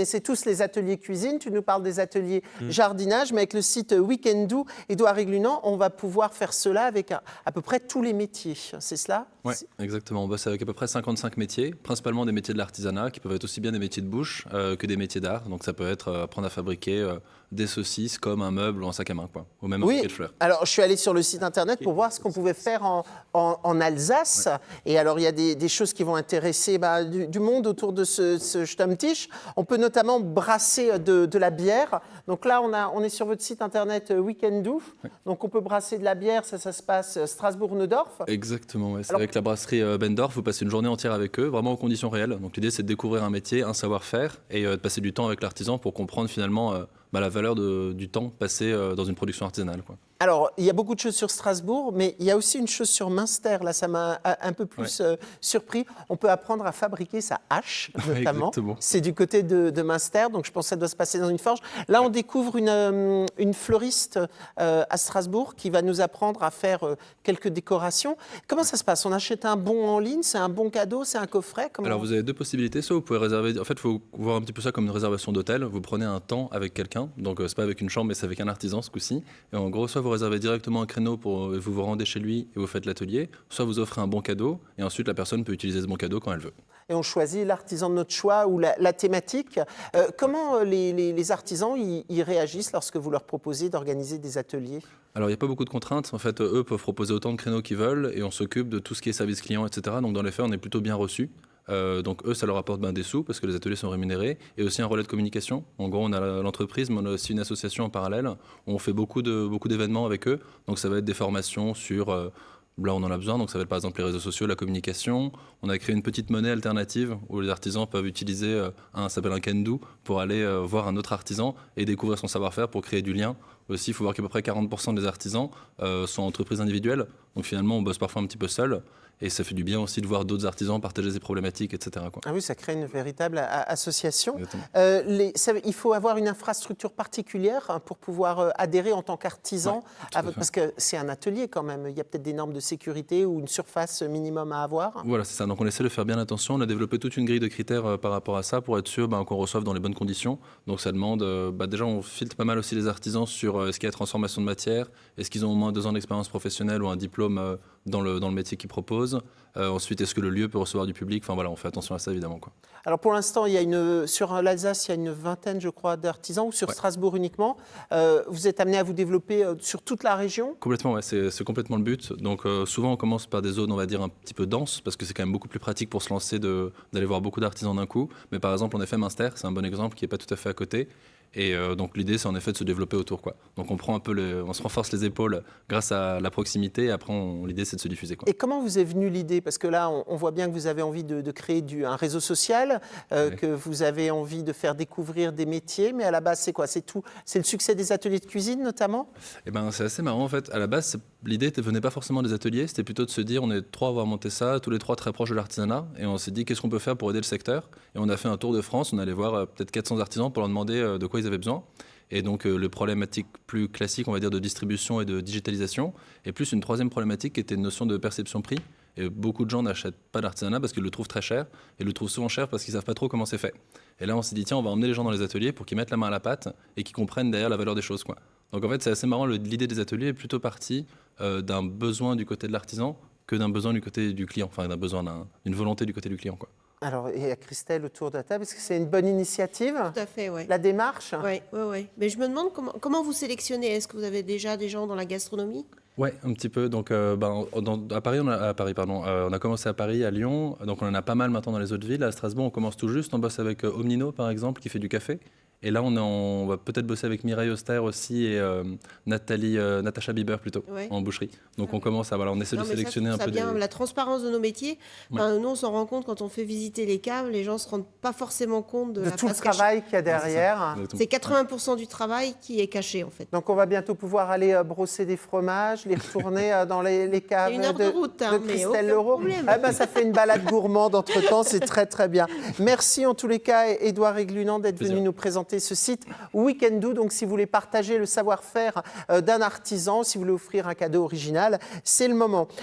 Et c'est tous les ateliers cuisine. Tu nous parles des ateliers jardinage, mais avec le site Weekendoo, Édouard Églunan, on va pouvoir faire cela avec à peu près tous les métiers. C'est cela? Oui, exactement. On bosse avec à peu près 55 métiers, principalement des métiers de l'artisanat, qui peuvent être aussi bien des métiers de bouche que des métiers d'art. Donc ça peut être apprendre à fabriquer des saucisses comme un meuble ou un sac à main, quoi, ou même un bouquet de fleurs. Alors je suis allé sur le site internet pour voir ce qu'on pouvait faire en Alsace. Et alors il y a des choses qui vont intéresser du monde autour de ce Stammtisch. On peut notamment brasser de la bière. Donc là, on est sur votre site internet Weekendoo. Donc on peut brasser de la bière, ça se passe Strasbourg-Neudorf. Exactement, c'est avec la brasserie Bendorf, vous passez une journée entière avec eux, vraiment en conditions réelles. Donc l'idée, c'est de découvrir un métier, un savoir-faire et de passer du temps avec l'artisan pour comprendre finalement la valeur du temps passé dans une production artisanale, quoi. Alors, il y a beaucoup de choses sur Strasbourg, mais il y a aussi une chose sur Münster. Là, ça m'a un peu plus surpris. On peut apprendre à fabriquer sa hache, notamment. C'est du côté de Münster, donc je pense que ça doit se passer dans une forge. Là, on découvre une fleuriste à Strasbourg qui va nous apprendre à faire quelques décorations. Comment ça se passe? On achète un bon en ligne? C'est un bon cadeau? C'est un coffret? Alors, vous avez deux possibilités. Soit vous pouvez réserver... En fait, il faut voir un petit peu ça comme une réservation d'hôtel. Vous prenez un temps avec quelqu'un. Donc, c'est pas avec une chambre, mais c'est avec un artisan, ce coup-ci. Et en gros, soit vous réservez directement un créneau pour vous rendez chez lui et vous faites l'atelier, soit vous offrez un bon cadeau et ensuite la personne peut utiliser ce bon cadeau quand elle veut. Et on choisit l'artisan de notre choix ou la thématique. Comment les artisans y réagissent lorsque vous leur proposez d'organiser des ateliers? Alors, il n'y a pas beaucoup de contraintes. En fait, eux peuvent proposer autant de créneaux qu'ils veulent et on s'occupe de tout ce qui est service client, etc. Donc, dans les faits, on est plutôt bien reçus. Donc eux, ça leur apporte des sous parce que les ateliers sont rémunérés et aussi un relais de communication. En gros, on a l'entreprise, mais on a aussi une association en parallèle où on fait beaucoup d'événements avec eux. Donc ça va être des formations sur... là, on en a besoin, donc ça va être par exemple les réseaux sociaux, la communication. On a créé une petite monnaie alternative où les artisans peuvent utiliser ça s'appelle un can-do pour aller voir un autre artisan et découvrir son savoir-faire pour créer du lien. Aussi, il faut voir qu'à peu près 40% des artisans sont entreprises individuelles. Donc finalement, on bosse parfois un petit peu seul. Et ça fait du bien aussi de voir d'autres artisans partager des problématiques, etc., quoi. Ah oui, ça crée une véritable association. Il faut avoir une infrastructure particulière pour pouvoir adhérer en tant qu'artisan, parce que c'est un atelier quand même. Il y a peut-être des normes de sécurité ou une surface minimum à avoir. Voilà, c'est ça. Donc on essaie de faire bien attention. On a développé toute une grille de critères par rapport à ça pour être sûr qu'on reçoive dans les bonnes conditions. Donc ça demande, déjà on filtre pas mal aussi les artisans sur est-ce qu'il y a transformation de matière, est-ce qu'ils ont au moins 2 ans d'expérience professionnelle ou un diplôme dans le métier qu'ils proposent. Ensuite, est-ce que le lieu peut recevoir du public? Enfin voilà, on fait attention à ça évidemment, quoi. Alors pour l'instant, sur l'Alsace, il y a une vingtaine, je crois, d'artisans, ou sur Strasbourg uniquement. Vous êtes amené à vous développer sur toute la région? Complètement, ouais, c'est complètement le but. Donc souvent, on commence par des zones, on va dire, un petit peu denses, parce que c'est quand même beaucoup plus pratique pour se lancer d'aller voir beaucoup d'artisans d'un coup. Mais par exemple, en effet, Münster, c'est un bon exemple qui n'est pas tout à fait à côté. Et donc l'idée, c'est en effet de se développer autour, quoi. Donc on prend un peu on se renforce les épaules grâce à la proximité. Et après, l'idée, c'est de se diffuser, quoi. Et comment vous est venue l'idée? Parce que là, on voit bien que vous avez envie de créer un réseau social, que vous avez envie de faire découvrir des métiers. Mais à la base, c'est quoi? C'est tout? C'est le succès des ateliers de cuisine, notamment? Eh ben, c'est assez marrant, en fait. À la base, l'idée ne venait pas forcément des ateliers. C'était plutôt de se dire, on est 3 à avoir monté ça, tous les 3 très proches de l'artisanat. Et on s'est dit, qu'est-ce qu'on peut faire pour aider le secteur? Et on a fait un tour de France. On allait voir peut-être 400 artisans pour leur demander de quoi ils avaient besoin. Et donc, le problématique plus classique, on va dire, de distribution et de digitalisation, et plus une troisième problématique qui était une notion de perception-prix. Et beaucoup de gens n'achètent pas d'artisanat parce qu'ils le trouvent très cher, et le trouvent souvent cher parce qu'ils ne savent pas trop comment c'est fait. Et là, on s'est dit, tiens, on va emmener les gens dans les ateliers pour qu'ils mettent la main à la pâte et qu'ils comprennent derrière la valeur des choses, quoi. Donc en fait, c'est assez marrant, l'idée des ateliers est plutôt partie d'un besoin du côté de l'artisan que d'un besoin du côté du client, enfin d'un besoin d'une volonté du côté du client, quoi. Alors, il y a Christelle autour de la table. Est-ce que c'est une bonne initiative? Tout à fait, oui. La démarche? Oui. Mais je me demande comment vous sélectionnez. Est-ce que vous avez déjà des gens dans la gastronomie? Oui, un petit peu. Donc, à Paris, on a commencé à Paris, à Lyon. Donc, on en a pas mal maintenant dans les autres villes. À Strasbourg, on commence tout juste. On bosse avec Omnino, par exemple, qui fait du café. Et là, on va peut-être bosser avec Mireille Auster aussi et Natacha Bieber plutôt, en boucherie. Donc on commence on essaie de sélectionner un peu bien, la transparence de nos métiers. Enfin, nous, on s'en rend compte quand on fait visiter les caves, les gens ne se rendent pas forcément compte de tout le travail qu'il y a derrière. C'est 80% du travail qui est caché, en fait. Donc on va bientôt pouvoir aller brosser des fromages, les retourner dans les caves de Christelle Leroux. Ça fait une balade gourmande entre-temps, c'est très très bien. Merci en tous les cas, Édouard Églunan, d'être venu nous présenter ce site Weekendoo. Donc si vous voulez partager le savoir-faire d'un artisan, si vous voulez offrir un cadeau original, c'est le moment.